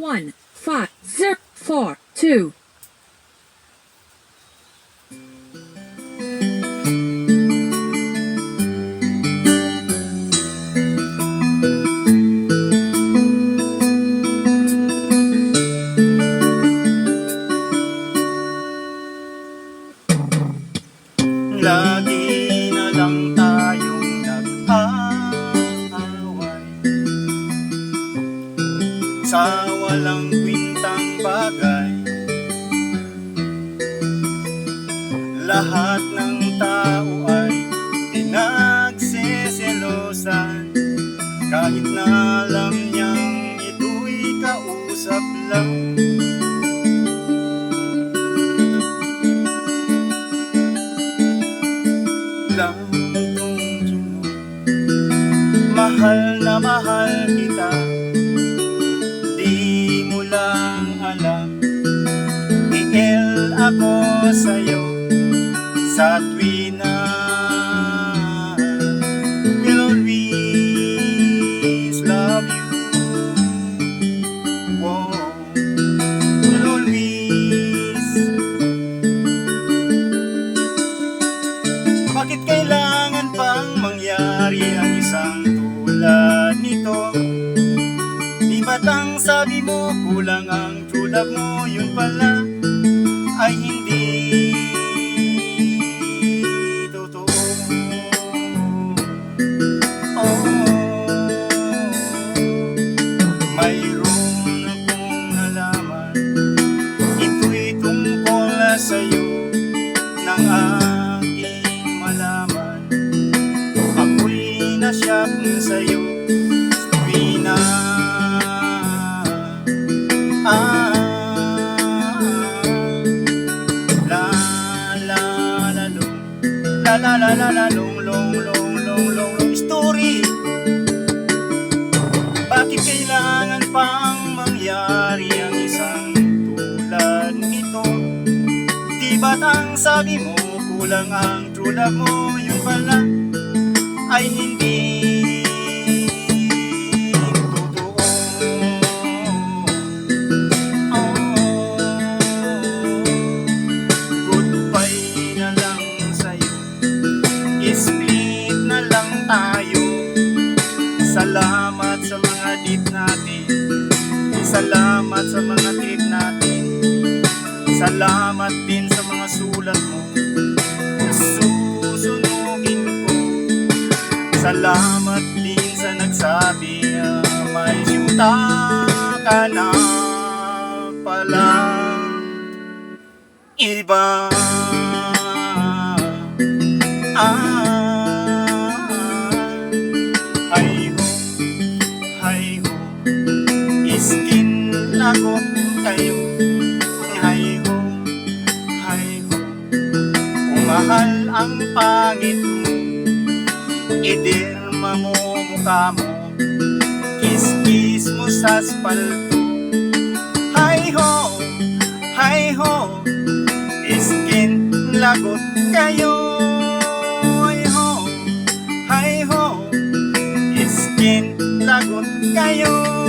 1 5 0 4 2. Lagi na lang tayong nag-aaway sa walang kwintang bagay. Lahat ng tao ay pinagseselosan, kahit na alam niyang ito'y kausap lang. Mahal na mahal kita, di mo lang alam. Iil ako sa'yo sa tuwi na will always love you. Whoa, will always. Bakit kailangan pang mangyari ang isang tulad nito? Di ba't ang sabi mo kulang ang true love mo? Yun pala ay hindi totoo. Oh, mayroon akong nalaman, ito'y tungkol sa'yo ng aking malaman. Ako'y nasyap sa'yo tuwi na la la la la long story. Bakit kailangan pang mangyari ang isang tulad nito? Di ba't ang sabi mo kulang ang true love mo? Yun pala ay hindi totoo. Oh, goodbye na lang sa'yo, split na lang tayo. Salamat sa mga deep natin, salamat sa mga trip natin, salamat din sa mga sulat mo, susunugin ko. Salamat din sa nagsabi may syuta ka na palang iba. Iskin lagot kayo. Hay ho, kung mahal ang pangit mo, idirma mo mukha mo, kiss mo sa spalto. Hay ho, iskin lagot kayo. Hay ho, iskin lagot kayo.